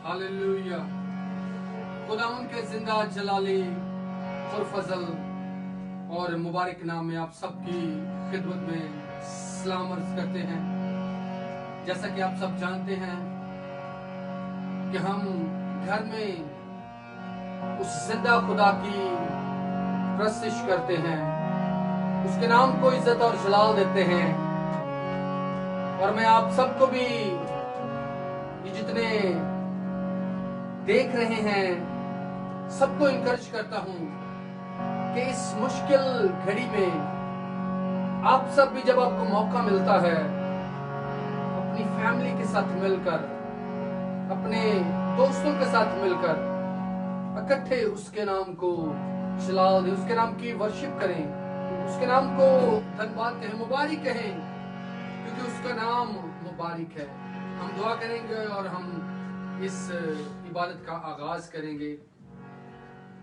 Hallelujah. खुदावंद के जिंदा जलाली और फजल और मुबारक नाम में आप सबकी खिदमत में सलाम अर्ज करते हैं। जैसा कि आप सब जानते हैं कि हम घर में उस जिंदा खुदा की प्रस्तिश करते हैं, उसके नाम को इज्जत और जलाल देते हैं। और मैं आप सबको भी, ये जितने देख रहे हैं, सबको इनकरेज करता हूं कि इस मुश्किल घड़ी में आप सब भी, जब आपको मौका मिलता है, अपनी फैमिली के साथ मिलकर, अपने दोस्तों के साथ मिलकर इकट्ठे उसके नाम को जलाल दें, उसके नाम की वर्शिप करें, उसके नाम को धन्यवाद कहें, मुबारक कहें, क्योंकि उसका नाम मुबारक है। हम दुआ करेंगे और हम इस इबादत का आगाज करेंगे।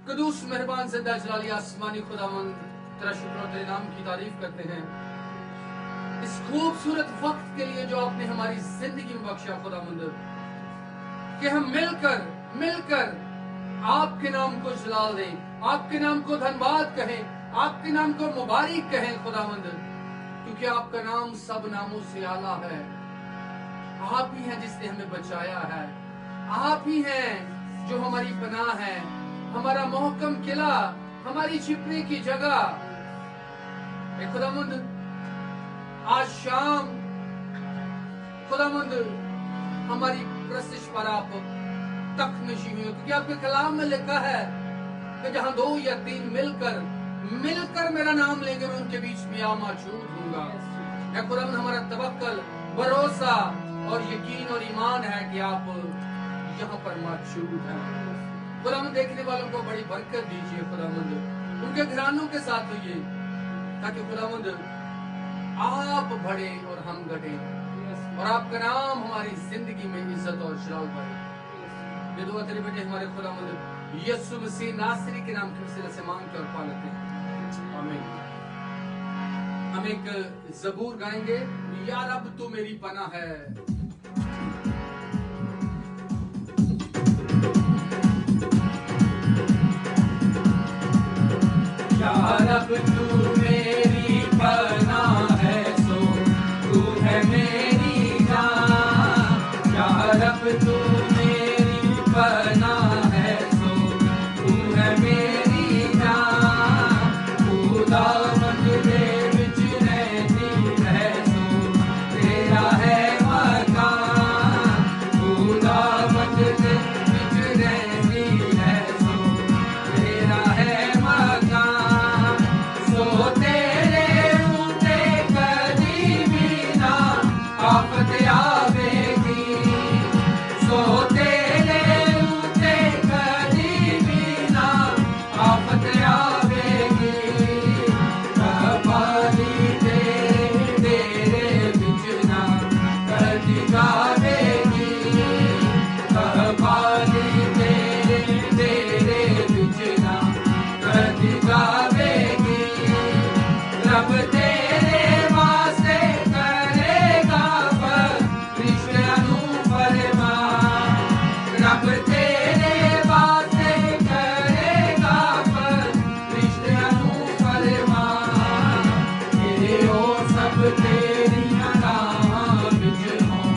कदूस मेहरबान जिंदा जलाली आसमानी खुदावंद, तेरा शुक्र और तेरे नाम की तारीफ करते हैं इस खूबसूरत वक्त के लिए जो आपने हमारी जिंदगी में बख्शा खुदावंद, कि हम मिलकर आपके नाम को जलाल दें, आपके नाम को धन्यवाद कहें, आपके नाम को मुबारक कहें खुदावंद, क्योंकि आपका नाम सब नामों से आला है। आप ही हैं जिसने हमें बचाया है, आप ही हैं जो हमारी पनाह है, हमारा मोहकम किला, हमारी छिपने की जगह। खुदावंद आज शाम खुदावंद हमारी प्रस्तिश पर आप तख्त नशीं हुए, क्योंकि आपके कलाम में लिखा है कि जहां 2 या 3 मिलकर मेरा नाम लेंगे, मैं उनके बीच में मौजूद हूँगा। खुदावंद हमारा तवक्कल, भरोसा और यकीन और ईमान है कि आप यहाँ पर मौजूद हैं। खुदावंद देखने वालों को बड़ी बरकत दीजिए खुदावंद, उनके घरानों के साथ होइए, ताकि खुदावंद आप बढ़े और हम घटे, और आपका नाम हमारी जिंदगी में इज्जत और जलाल पाए। ये दुआ तेरे बेटे हमारे खुदावंद यीशु मसीह नासरी के नाम से मांग के और पा लेते हैं, आमीन। हम एक ज़बूर गाएंगे, या रब तू मेरी पनाह है। या रब तू मेरी पनाह है, सो तू है मेरी जान। या रब तू मेरी पनाह है, सो तू है मेरी जान। खुदा मंदिर विच रहती है, सो तेरा है मकान। खुदा मंदिर विच रहती है, सो तेरा है मकान। सो तेरे ऊते कदी भी ना आफत आवेगी, सो तेरे ऊते कदी भी ना आफत आवेगी। कबाली तेरे विच ना कदी गावेगी, कबाली तेरे विच ना कदी गावेगी। रब तेरे वास्ते करेगा फरिश्तियां नू फरमान। रब तेरे वास्ते करेगा फरिश्तियां नू फरमान। तेरे ओ सब तेरियां राहां विच होण,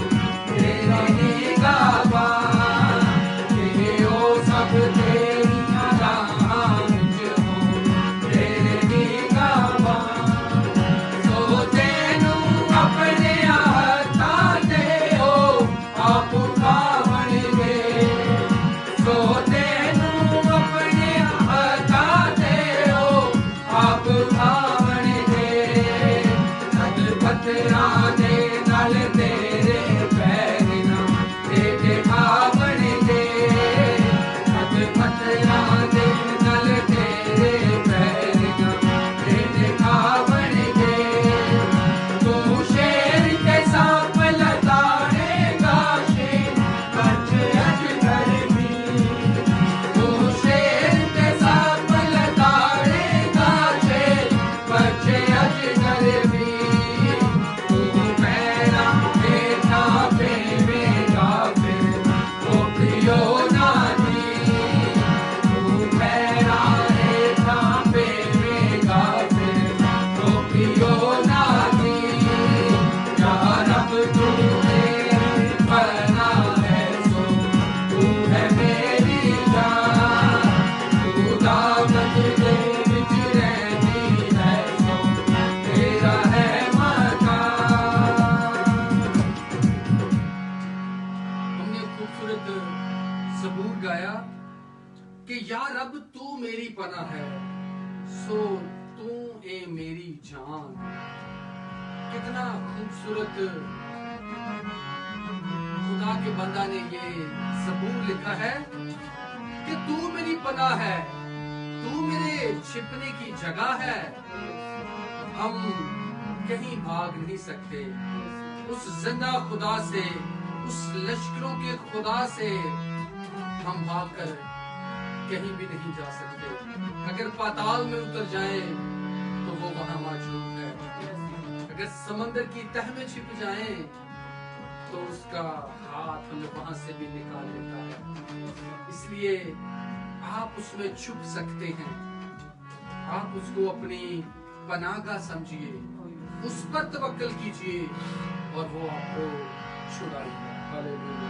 खूबसूरत ज़बूर गाया कि या रब तू मेरी पनाह है, सो तू ए मेरी जान। कितना खूबसूरत खुदा के बंदा ने ये ज़बूर लिखा है कि तू मेरी पनाह है, तू मेरे छिपने की जगह है। हम कहीं भाग नहीं सकते उस जिंदा खुदा से, उस लश्करों के खुदा से हम भागकर कहीं भी नहीं जा सकते। अगर पाताल में उतर जाए तो वो वहां मौजूद है, अगर समंदर की तह में छिप जाए तो उसका हाथ हमें वहां से भी निकाल लेता है। इसलिए आप उसमें छुप सकते हैं, आप उसको अपनी पनाहगाह समझिए, उस पर तवक्कल कीजिए और वो आपको छुड़ाएगा। हालेलुया।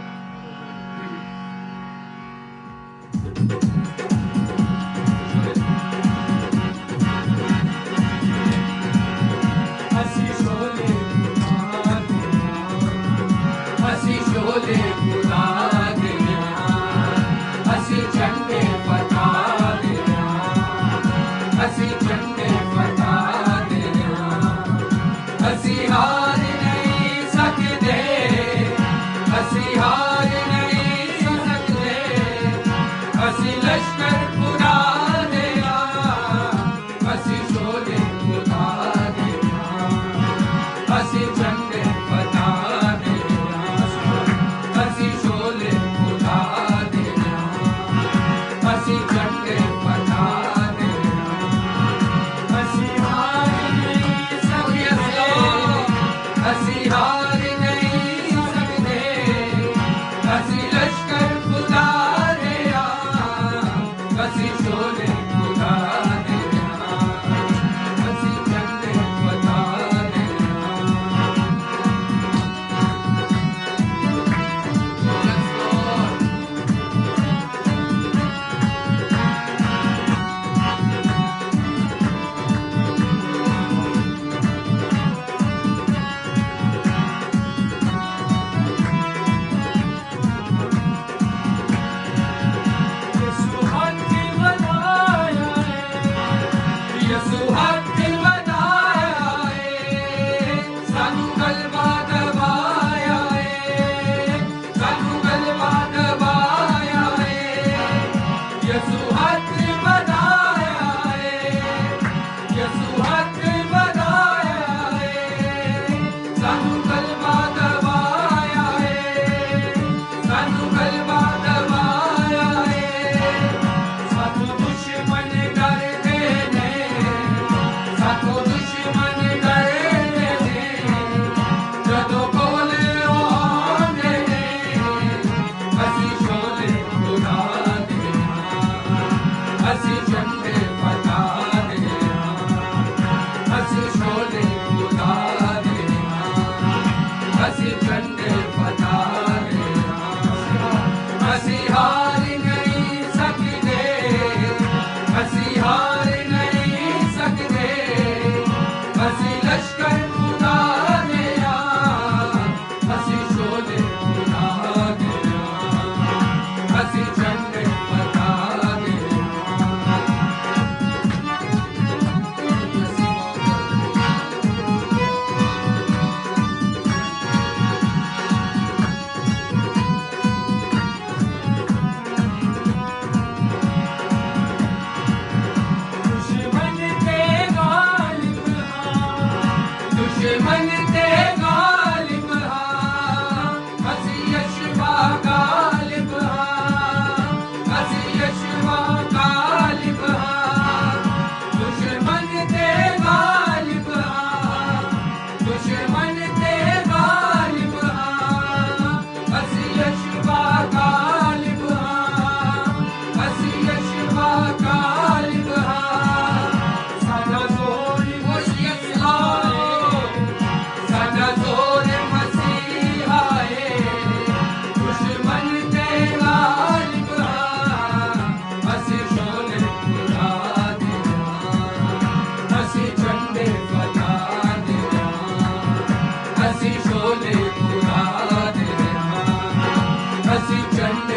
झंडे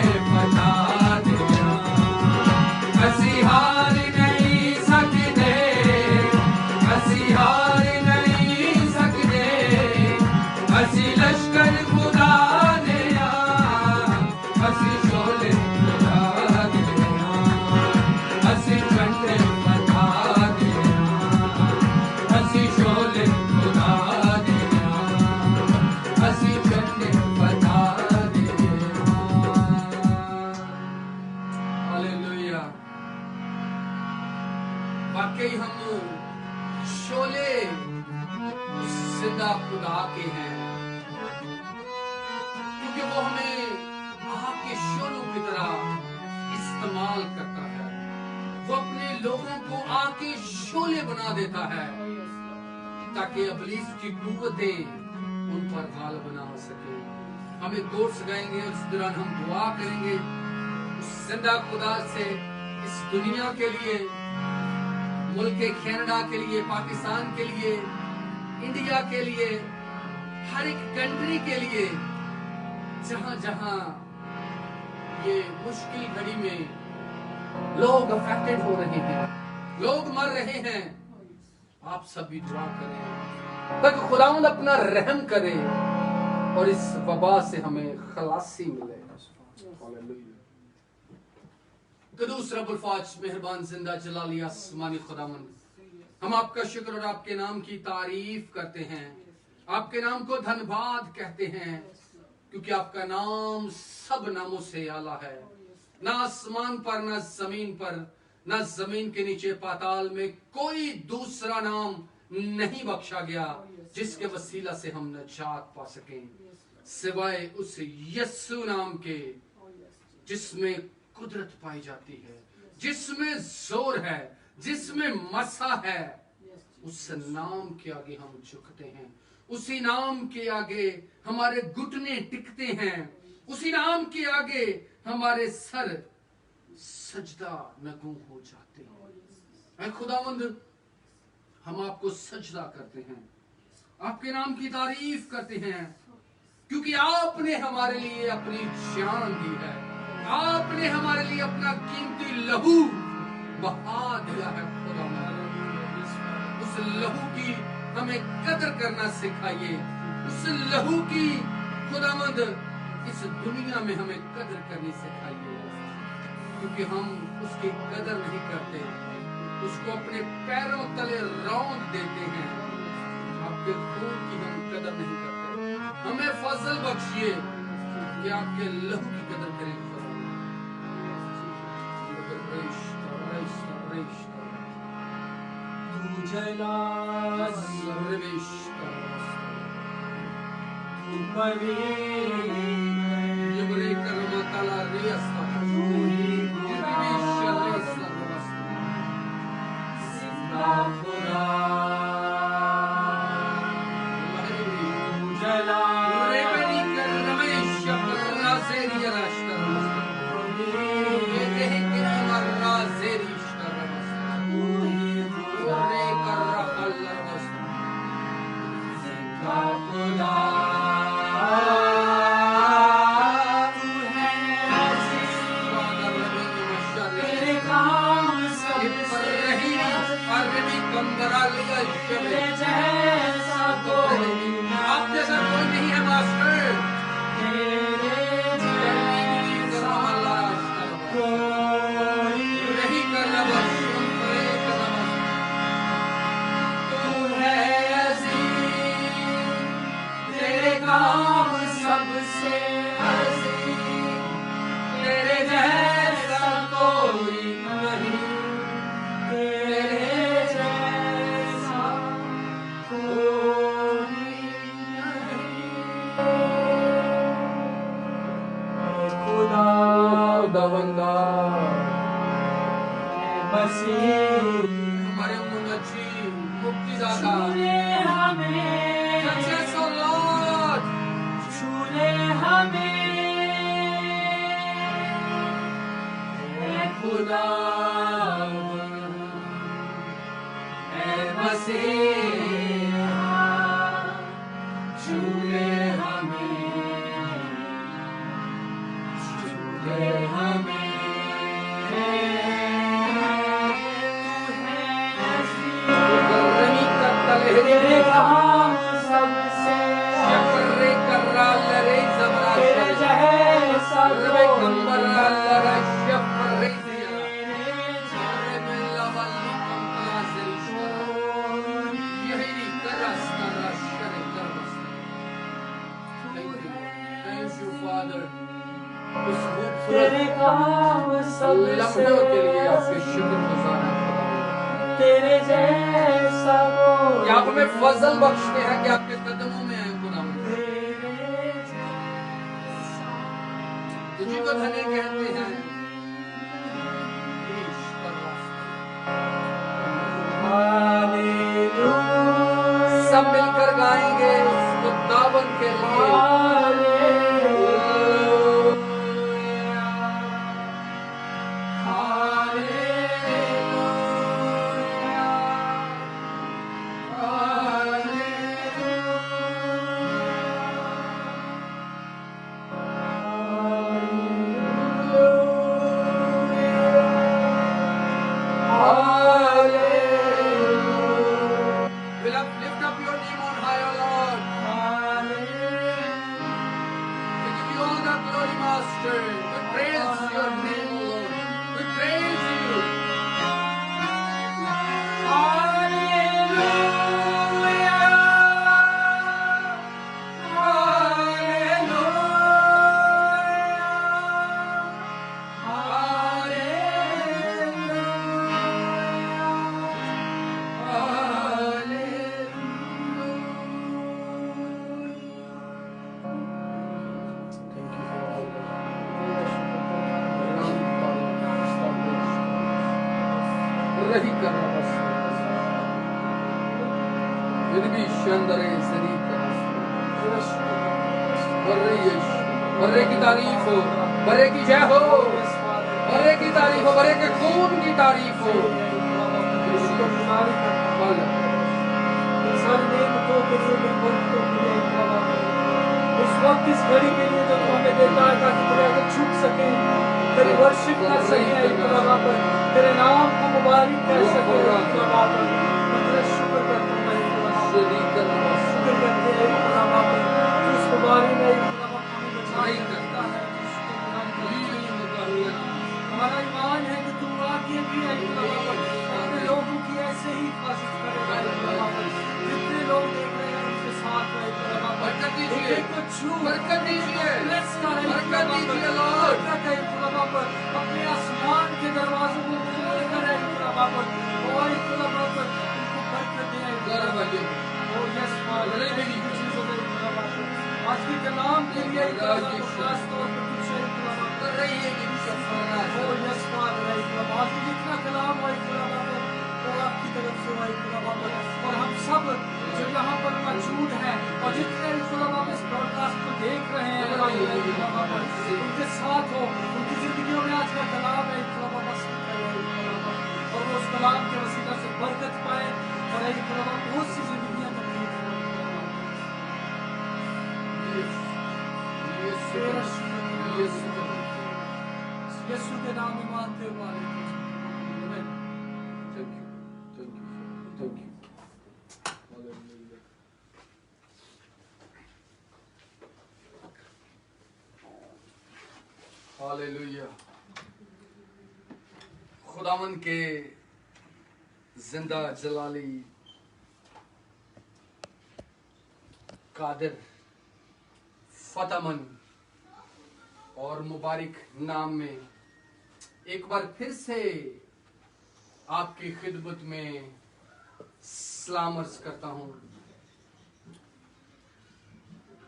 कमाल करता है। वो अपने लोगों को आग के शोले बना देता है ताकि इब्लीस की कुव्वतें उन पर गालिब बना सके। हम एक कोर्स गाएंगे और इस दौरान हम दुआ करेंगे उस जिंदा खुदा से इस दुनिया के लिए, मुल्क कनाडा के लिए, पाकिस्तान के लिए, इंडिया के लिए, हर एक कंट्री के लिए जहां जहां ये मुश्किल घड़ी में लोग अफेक्टेड हो रहे हैं, लोग मर रहे हैं। आप सब भी दुआ करें ताकि खुदावंद अपना रहम करे और इस वबा से हमें खलासी मिले। कदूस रब्बुल फाज मेहरबान जिंदा जलाली आसमानी खुदावंद, हम आपका शुक्र और आपके नाम की तारीफ करते हैं, आपके नाम को धन्यवाद कहते हैं, क्योंकि आपका नाम सब नामों से आला है। ना आसमान पर, ना जमीन पर, ना जमीन के नीचे पाताल में कोई दूसरा नाम नहीं बख्शा गया जिसके वसीला से हम नजात पा सकें, सिवाय उस यस्सु नाम के जिसमें कुदरत पाई जाती है, जिसमें जोर है, जिसमें मसा है। उस नाम के आगे हम झुकते हैं, उसी नाम के आगे हमारे घुटने टिकते हैं, उसी नाम के आगे हमारे सर सजदा नगू हो जाते हैं। ऐ खुदावंद, हम आपको सजदा करते हैं, आपके नाम की तारीफ करते हैं, क्योंकि आपने हमारे लिए अपनी जान दी है, आपने हमारे लिए अपना कीमती लहू बहा दिया है। खुदावंद, उस लहू की हमें कदर करना सिखाइए, उस लहू की खुदावंद इस दुनिया में हमें कदर करनी सिखाइए, क्योंकि हम उसकी कदर नहीं करते, उसको अपने पैरों तले रौंद देते हैं। आपके खून की हम कदर नहीं करते। हमें फजल बख्शिए कि आपके लहू की कदर करें। तू जला तू आप जैसा कोई नहीं है मास्टर। तेरे काम सबसे हसीन, तेरे जैसा कोई नहीं, तेरे जैसा कोई नहीं। खुदावंदा मसीह हमारे मुनज्जी मुक्तिदाता, छूले हमें खुदा मसीहा, छूले हमें, छूले हमें। तेरे काम सबसे तेरे जैसा तेरे काम सबसे के लिए आपके शुक्रगुजार हैं। तेरे जैसा कोई आप हमें फजल बख्शते हैं कि आपके कदमों में है खुदावंद। तुझी को धन्य कहते हैं, सब मिलकर गाएंगे इस खुदावन के लिए। Lift up your name on high, O Lord. We give you all the glory, Master. We praise your name, O Lord. We praise you. रही करना बस फिर भी शंदरे शरीर का बर्रे की तारीफ हो, बर्रे की जय हो, बर्रे की तारीफ हो, बर्रे के खून की तारीफ हो। इस वक्त इस घड़ी के लिए जो हमें देता है ताकि तेरे आगे झुक सके, तेरी वर्शिप कर सके, तेरे नाम को मुबारक कर सके। मैं तेरा शुक्र करता हूँ, शुक्र करते हैं इस मुबारक में हमारा ईमान है कि तुम आगे भी अपने लोगों की ऐसे ही हिफाजत करेगा। जितने लोग देख रहे हैं उनके साथ बरकत दीजिए, बरकत दीजिए, बरकत दीजिए लॉर्ड। अपने आसमान के दरवाजों को खोल कर और उनको बरकत दे। आज के कलाम के लिए खास तौर पर जितना कलाम वो आपकी तरफ से और हम सब जो यहाँ पर मौजूद हैं और जितने इस ब्रॉडकास्ट को देख रहे हैं उनके साथ हो, उनकी जिंदगियों में आज का कलाम है और वो उस कलाम के वसीला से बरकत पाए और बहुत सी जिंदगियां यीशु के नाम में मानते हुए Thank you. हालेलुया। खुदावन के जिंदा जलाली कादिर फतमन और मुबारक नाम में एक बार फिर से आपकी खिदमत में सलाम अर्ज करता हूं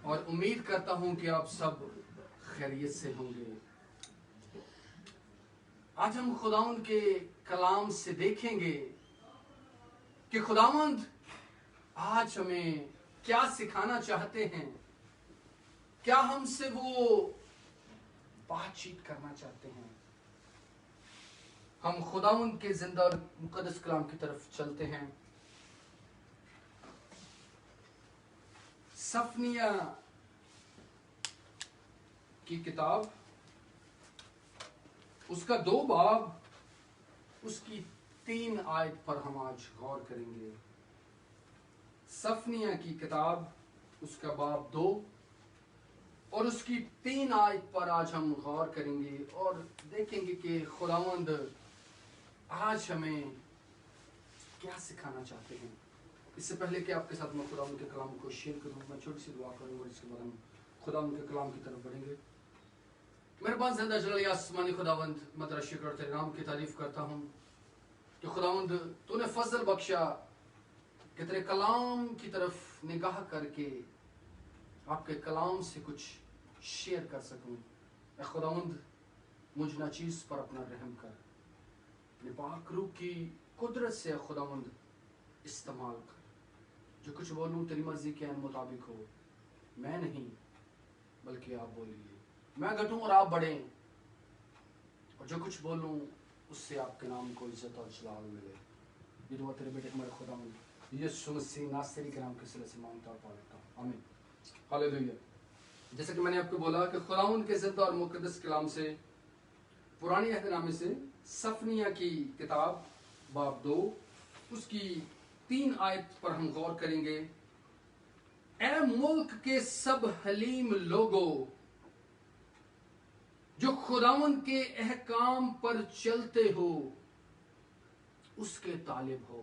और उम्मीद करता हूं कि आप सब खैरियत से होंगे। आज हम खुदावंद के कलाम से देखेंगे कि खुदावंद आज हमें क्या सिखाना चाहते हैं, क्या हमसे वो बातचीत करना चाहते हैं। हम खुदावंद के जिंदा और मुकद्दस कलाम की तरफ चलते हैं। सफनिया की किताब, उसका 2 बाब, उसकी 3 आयत पर हम आज गौर करेंगे। सफनिया की किताब, उसका बाब 2 और उसकी 3 आयत पर आज हम गौर करेंगे और देखेंगे कि खुदावंद आज हमें क्या सिखाना चाहते हैं। इससे पहले कि आपके साथ मैं खुदावंद के कलाम को शेयर करूं, मैं छोटी सी दुआ करूंगा और इसके बाद हम खुदावंद के कलाम की तरफ बढ़ेंगे। मेरे पास जिंदा जलाली आसमानी खुदावंद, मैं तेरा शुक्र और तेरे नाम की तारीफ करता हूं कि खुदावंद तूने फजल बख्शा कि तेरे कलाम की तरफ निगाह करके आपके कलाम से कुछ शेयर कर सकूं। खुदावंद मुझ नाचीज पर अपना रहम कर, अपने पाक रूह की कुदरत से खुदावंद इस्तेमाल कर। जो कुछ बोलूं तेरी मर्जी के मुताबिक हो, मैं नहीं बल्कि आप बोलिए। मैं घटूं और आप बढ़ें, और जो कुछ बोलूं उससे आपके नाम को इज्जत और जलाल मिले। ये दुआ तेरे बेटे हमारे खुदा यीशु मसीह नासरी के नाम के सिले से मांगता और पालता हूं, आमीन। हालेलुया। जैसे कि मैंने आपको बोला कि खुदावंद के जिंदा और मुकद्दस कलाम से पुरानी अहदनामे से सफनिया की किताब बाब 2 उसकी 3 आयत पर हम गौर करेंगे। ए मुल्क के सब हलीम लोगों जो खुदावंद के अहकाम पर चलते हो, उसके तालिब हो।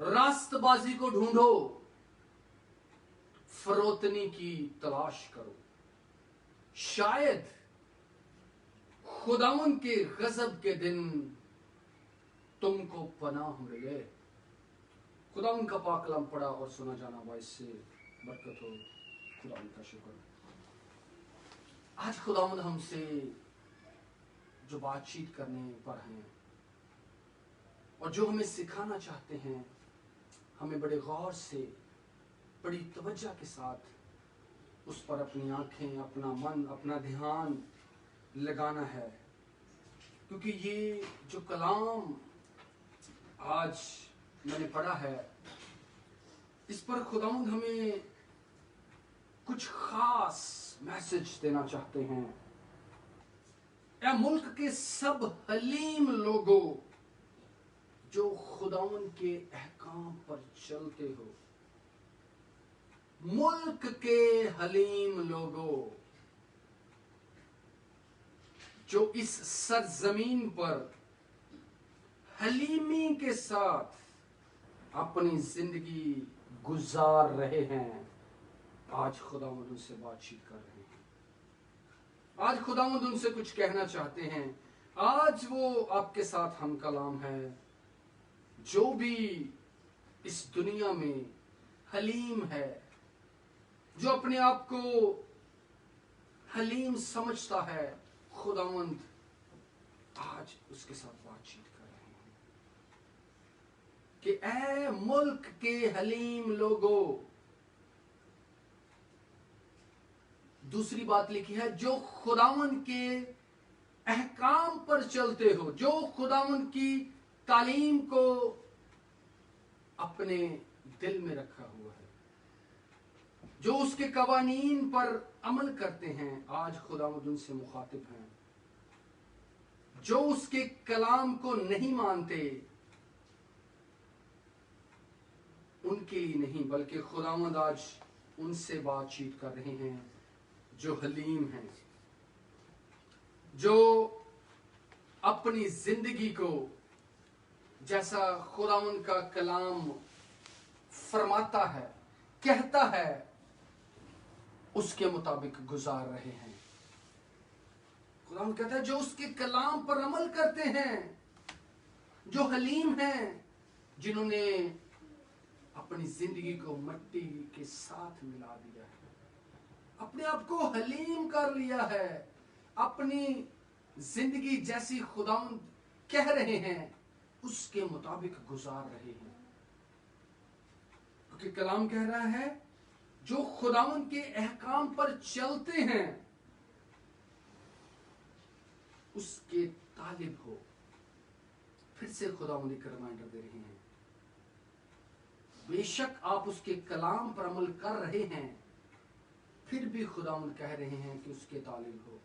रास्तबाजी को ढूंढो, फरोतनी की तलाश करो। शायद खुदावंद के गजब के दिन तुमको पनाह मिले। खुदावंद का पाक कलाम पढ़ा और सुना जाना बाइस से बरकत हो। खुदावंद का शुक्र। आज खुदावंद हमसे जो बातचीत करने पर हैं और जो हमें सिखाना चाहते हैं, हमें बड़े गौर से, बड़ी तवज्जो के साथ उस पर अपनी आंखें, अपना मन, अपना ध्यान लगाना है। क्योंकि ये जो कलाम आज मैंने पढ़ा है, इस पर खुदावंद हमें कुछ खास मैसेज देना चाहते हैं। ए मुल्क के सब हलीम लोगों जो खुदावंद के अहकाम पर चलते हो। मुल्क के हलीम लोगों जो इस सरजमीन पर हलीमी के साथ अपनी जिंदगी गुजार रहे हैं, आज खुदावंद उनसे बातचीत कर रहे हैं। आज खुदावंद उनसे कुछ कहना चाहते हैं। आज वो आपके साथ हम कलाम है। जो भी इस दुनिया में हलीम है, जो अपने आप को हलीम समझता है, खुदावंद आज उसके साथ बातचीत कर रहे हैं कि ऐ मुल्क के हलीम लोगों। दूसरी बात लिखी है, जो खुदावंद के अहकाम पर चलते हो, जो खुदावंद की तालीम को अपने दिल में रखा हुआ है, जो उसके कवानीन पर अमल करते हैं। आज खुदावंद उनसे मुखातिब हैं। जो उसके कलाम को नहीं मानते, उनके लिए नहीं बल्कि खुदावंद आज उनसे बातचीत कर रहे हैं जो हलीम हैं, जो अपनी जिंदगी को जैसा खुदावंद का कलाम फरमाता है, कहता है, उसके मुताबिक गुजार रहे हैं। खुदावंद कहता है जो उसके कलाम पर अमल करते हैं, जो हलीम हैं, जिन्होंने अपनी जिंदगी को मिट्टी के साथ मिला दिया है, अपने आप को हलीम कर लिया है, अपनी जिंदगी जैसी खुदावंद कह रहे हैं उसके मुताबिक गुजार रहे हैं। क्योंकि कलाम कह रहा है जो खुदावंद के अहकाम पर चलते हैं उसके तालिब हो। फिर से खुदावंद एक रिमाइंडर दे रहे हैं, बेशक आप उसके कलाम पर अमल कर रहे हैं, फिर भी खुदावंद कह रहे हैं कि उसके तालिब हो।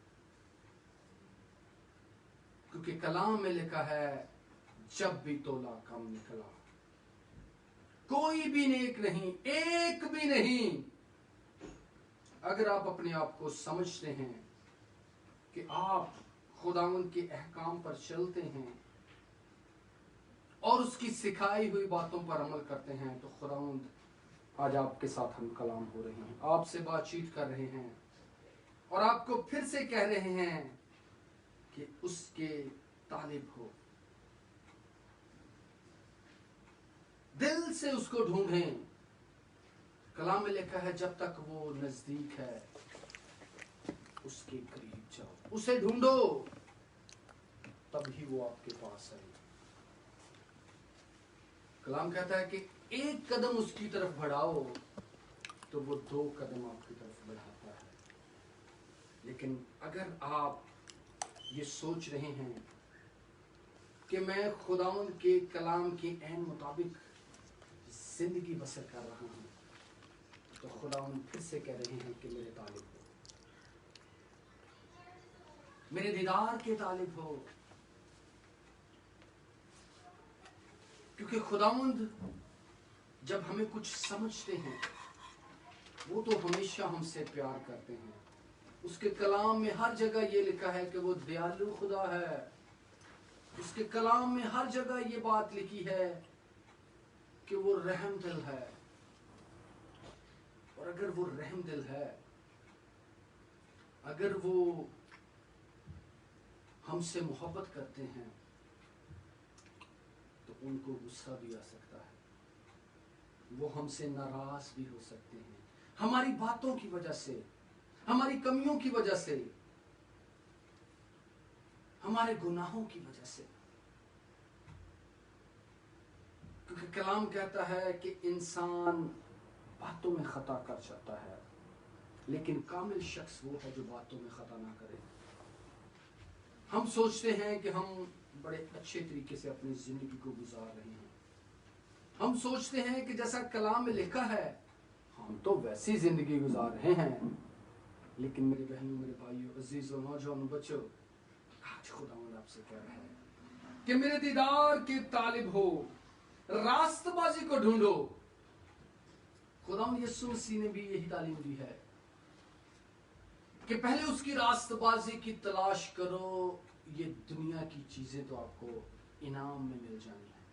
क्योंकि कलाम में लिखा है जब भी तोला कम निकला, कोई भी नेक नहीं, एक भी नहीं। अगर आप अपने आप को समझते हैं कि आप खुदावंद के अहकाम पर चलते हैं और उसकी सिखाई हुई बातों पर अमल करते हैं, तो खुदावंद आज आपके साथ हम कलाम हो रहे हैं, आपसे बातचीत कर रहे हैं और आपको फिर से कह रहे हैं कि उसके तालिब हो। दिल से उसको ढूंढें। कलाम में लिखा है जब तक वो नजदीक है उसके करीब जाओ, उसे ढूंढो, तभी वो आपके पास आए। कलाम कहता है कि एक कदम उसकी तरफ बढ़ाओ तो वो 2 कदम आपकी तरफ बढ़ाता है। लेकिन अगर आप ये सोच रहे हैं कि मैं खुदावंद के कलाम के ऐन मुताबिक जिंदगी बसर कर रहा हूं, तो खुदावंद फिर से कह रहे हैं कि मेरे तालिब हो, मेरे दीदार के तालिब हो। क्योंकि खुदावंद जब हमें कुछ समझते हैं, वो तो हमेशा हमसे प्यार करते हैं। उसके कलाम में हर जगह ये लिखा है कि वो दयालु खुदा है। उसके कलाम में हर जगह ये बात लिखी है कि वो रहम दिल है। और अगर वो रहम दिल है, अगर वो हमसे मोहब्बत करते हैं, तो उनको गुस्सा भी आ सकता है, वो हमसे नाराज भी हो सकते हैं, हमारी बातों की वजह से, हमारी कमियों की वजह से, हमारे गुनाहों की वजह से। क्योंकि कलाम कहता है कि इंसान बातों में खता कर जाता है, लेकिन कामिल शख्स वो है जो बातों में खता ना करे। हम सोचते हैं कि हम बड़े अच्छे तरीके से अपनी जिंदगी को गुजार रहे हैं। हम सोचते हैं कि जैसा कलाम में लिखा है हम तो वैसी जिंदगी गुजार रहे हैं। लेकिन मेरे बहनों, मेरे भाइयों, अजीजों, नौजवानों, बच्चों, आज खुदावंद आपसे कह रहा है कि मेरे दीदार के तालिब हो, रास्तबाजी को ढूंढो। खुदावंद यीशु मसीह ने भी यही तालीम दी है कि पहले उसकी रास्तबाजी की तलाश करो, ये दुनिया की चीजें तो आपको इनाम में मिल जानी है।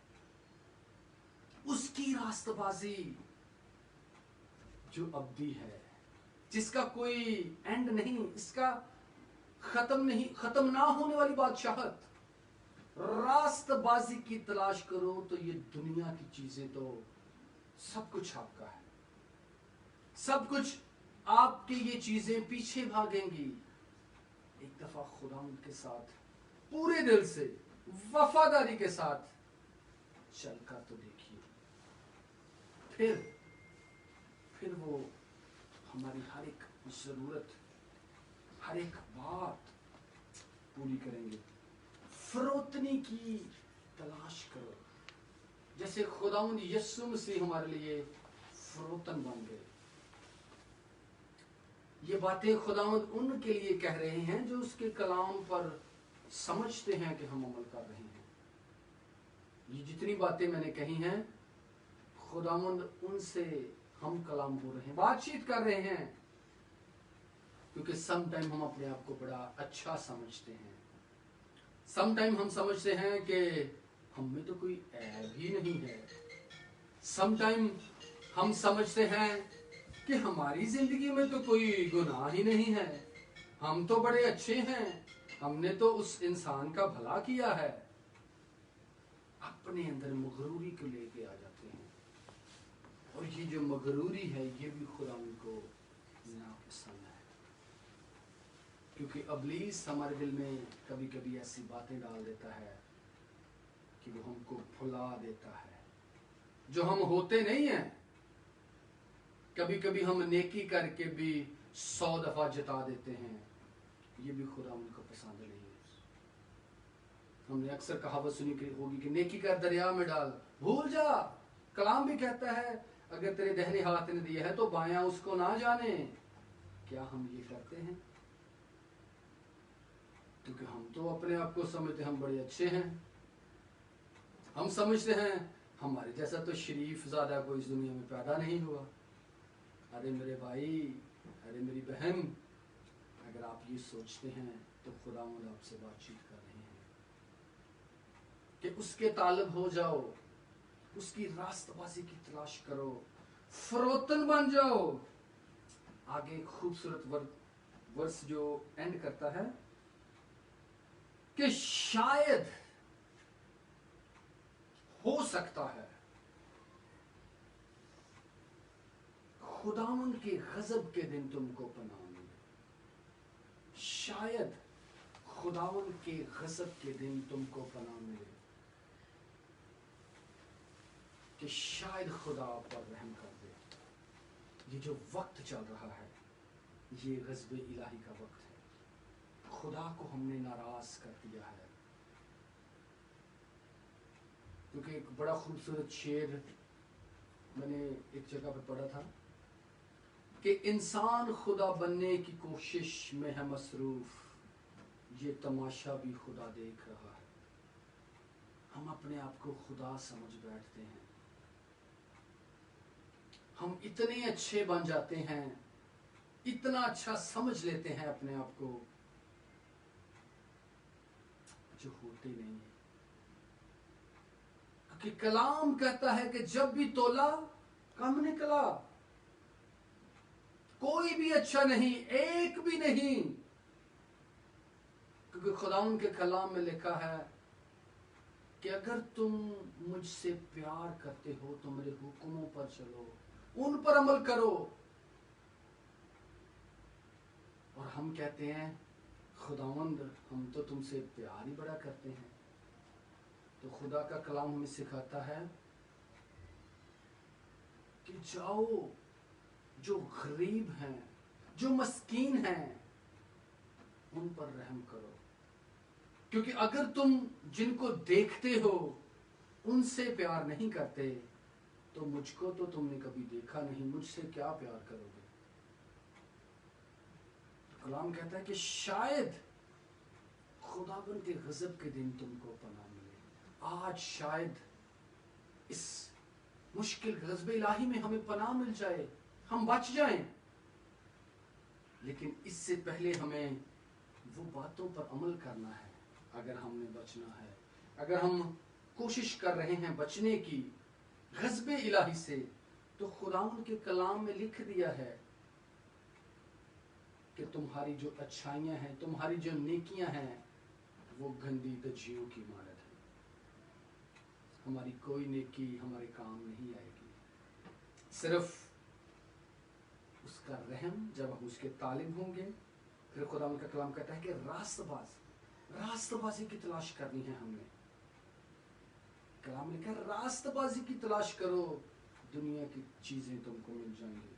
उसकी रास्तबाजी जो अब्दी है, जिसका कोई एंड नहीं, इसका खत्म ना होने वाली बादशाहत। रास्तबाजी की तलाश करो तो ये दुनिया की चीजें तो सब कुछ आपका है, सब कुछ आपके ये चीजें पीछे भागेंगी। एक दफा खुदावंद के साथ पूरे दिल से, वफादारी के साथ चलकर तो देखिए, फिर वो हमारी हर एक जरूरत, हर एक बात पूरी करेंगे। फरोतनी की तलाश करो, जैसे खुदावंद यीशु मसीह हमारे लिए फरोतन बन गए। ये बातें खुदावंद उनके लिए कह रहे हैं जो उसके कलाम पर समझते हैं कि हम अमल कर रहे हैं। ये जितनी बातें मैंने कही हैं, खुदावंद उनसे हम कलाम हो रहे हैं, बातचीत कर रहे हैं। क्योंकि सम टाइम हम अपने आप को बड़ा अच्छा समझते हैं, सम टाइम हम समझते हैं कि हम में तो कोई ऐब ही नहीं है, सम टाइम हम समझते हैं कि हमारी जिंदगी में तो कोई गुनाह ही नहीं है, हम तो बड़े अच्छे हैं, हमने तो उस इंसान का भला किया है। अपने अंदर मगरूरी को लेके आ जाते हैं, और ये जो मगरूरी है ये भी खुदा उनको नापसंद है। क्योंकि इब्लीस हमारे दिल में कभी कभी ऐसी बातें डाल देता है कि वो हमको भुला देता है जो हम होते नहीं हैं। कभी कभी हम नेकी करके भी 100 दफा जता देते हैं, ये भी खुदा उनको पसंद नहीं है। हमने अक्सर कहावत सुनी होगी कि नेकी कर दरिया में डाल, भूल जा। कलाम भी कहता है अगर तेरे दाहिने हाथ ने दिया है तो बायां उसको ना जाने। क्या हम ये करते हैं? क्योंकि हम तो अपने आप को समझते हम बड़े अच्छे हैं, हम समझते हैं हमारे जैसा तो शरीफ ज्यादा कोई इस दुनिया में पैदा नहीं हुआ। अरे मेरे भाई, अरे मेरी बहन, अगर आप ये सोचते हैं तो खुदावंद आपसे बातचीत कर रहे हैं कि उसके तालब हो जाओ, उसकी रास्तबाजी की तलाश करो, फरोतन बन जाओ। आगे खूबसूरत वर्स जो एंड करता है कि शायद हो सकता है खुदावंद के गजब के दिन तुमको पनाह मिले। शायद खुदावंद के गजब के दिन तुमको पनाह मिले। कि शायद खुदा आप पर रहम कर दे। ये जो वक्त चल रहा है ये ग़ज़ब-ए इलाही का वक्त है। खुदा को हमने नाराज़ कर दिया है। क्योंकि एक बड़ा खूबसूरत शेर मैंने एक जगह पे पढ़ा था कि इंसान खुदा बनने की कोशिश में है मसरूफ़, ये तमाशा भी खुदा देख रहा है। हम अपने आप को खुदा समझ बैठते हैं, हम इतने अच्छे बन जाते हैं, इतना अच्छा समझ लेते हैं अपने आप को, जो होते नहीं है। क्योंकि कलाम कहता है कि जब भी तोला कम निकला, कोई भी अच्छा नहीं, एक भी नहीं। क्योंकि खुदावंद के कलाम में लिखा है कि अगर तुम मुझसे प्यार करते हो तो मेरे हुक्मों पर चलो, उन पर अमल करो। और हम कहते हैं खुदावंद हम तो तुमसे प्यार ही बड़ा करते हैं। तो खुदा का कलाम हमें सिखाता है कि जाओ, जो गरीब हैं, जो मस्कीन हैं, उन पर रहम करो। क्योंकि अगर तुम जिनको देखते हो उनसे प्यार नहीं करते तो मुझको तो तुमने कभी देखा नहीं, मुझसे क्या प्यार करोगे। तो कलाम कहता है कि शायद खुदाबंद के गजब के दिन तुमको पनाह मिले। आज शायद इस मुश्किल गज़ब इलाही में हमें पनाह मिल जाए, हम बच जाएं। लेकिन इससे पहले हमें वो बातों पर अमल करना है। अगर हमने बचना है, अगर हम कोशिश कर रहे हैं बचने की गज़ब इलाही से, तो खुदावंद के कलाम में लिख दिया है कि तुम्हारी जो अच्छाइयां हैं, तुम्हारी जो नेकियां हैं, वो गंदी दजियों की मानद है। हमारी कोई नेकी हमारे काम नहीं आएगी, सिर्फ उसका रहम जब हम उसके तालिब होंगे। फिर खुदावंद का कलाम कहता है कि रास्तबाजी की तलाश करनी है हमने। कलाम लिखा है रास्तबाजी की तलाश करो, दुनिया की चीजें तुमको मिल जाएंगी।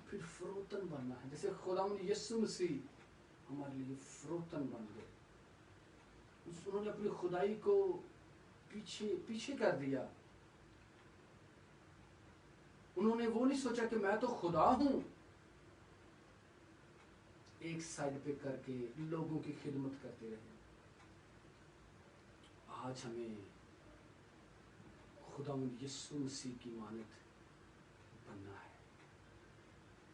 फिर फरोतन बनना है, जैसे खुदावंद यीशु मसीह हमारे लिए फरोतन बन गए। उन्होंने अपनी खुदाई को पीछे कर दिया। उन्होंने वो नहीं सोचा कि मैं तो खुदा हूं, एक साइड पे करके लोगों की खिदमत करते रहे। आज हमें खुदावंद यीशु मसीह की मानद बनना है,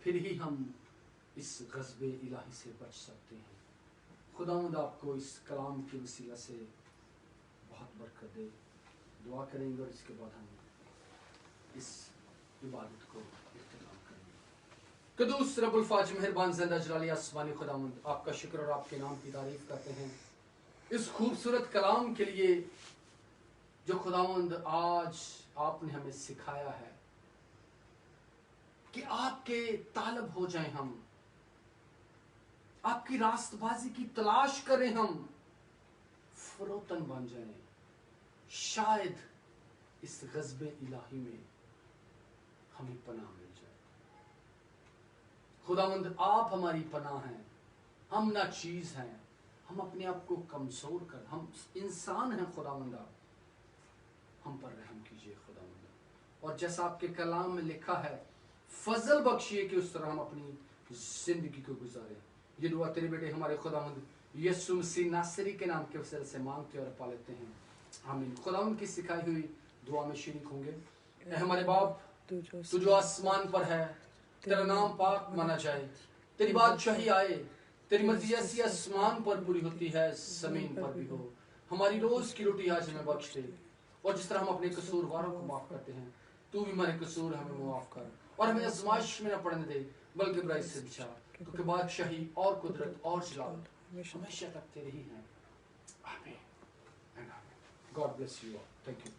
फिर ही हम इस गज़ब-ए इलाही से बच सकते हैं। खुदावंद आपको इस कलाम के वसीला से बहुत बरकत दे। दुआ करेंगे और इसके बाद हम इस इबादत को इख्तिताम करेंगे। कदूस रब्बुल फाज मेहरबान जिंदा जलाली आसमानी खुदावंद, आपका शुक्र और आपके नाम की तारीफ करते हैं इस खूबसूरत कलाम के लिए जो खुदावंद आज आपने हमें सिखाया है कि आपके तालब हो जाएं, हम आपकी रास्तबाजी की तलाश करें, हम फरोतन बन जाएं। शायद इस गज़ब-ए इलाही में हमें पनाह मिल जाए। खुदावंद आप हमारी पनाह हैं, हम ना चीज हैं, हम अपने आप को कमजोर कर, हम इंसान हैं। खुदावंद आप हम पर रहम कीजिए खुदावंद। और जैसा आपके कलाम में लिखा है, फजल बख्शिए कि उस तरह हम अपनी जिंदगी को गुजारें। ये दुआ तेरे बेटे हमारे खुदावंद यीशु मसीह नासरी के नाम के वसीले से मांगते और पा लेते हैं, आमीन। खुदावंद की सिखाई हुई दुआ में शरीक होंगे। हमारे बाप तू जो आसमान पर है, तेरा नाम पाक माना जाए, तेरी बादशाही आए, तेरी मर्जी ऐसी आसमान पर पूरी होती है जमीन पर भी हो। हमारी रोज की रोटी आज हमें बख्श दे, और जिस तरह हम अपने कसूरवारों को माफ करते हैं, तू भी हमारे कसूर हमें माफ कर, और हमें आजमाइश में न पड़ने दे, बल्कि बुराई से बचा। क्योंकि बादशाही और कुदरत और जलाल हमेशा तक तेरे ही हैं। आमीन। God bless you all. Thank you.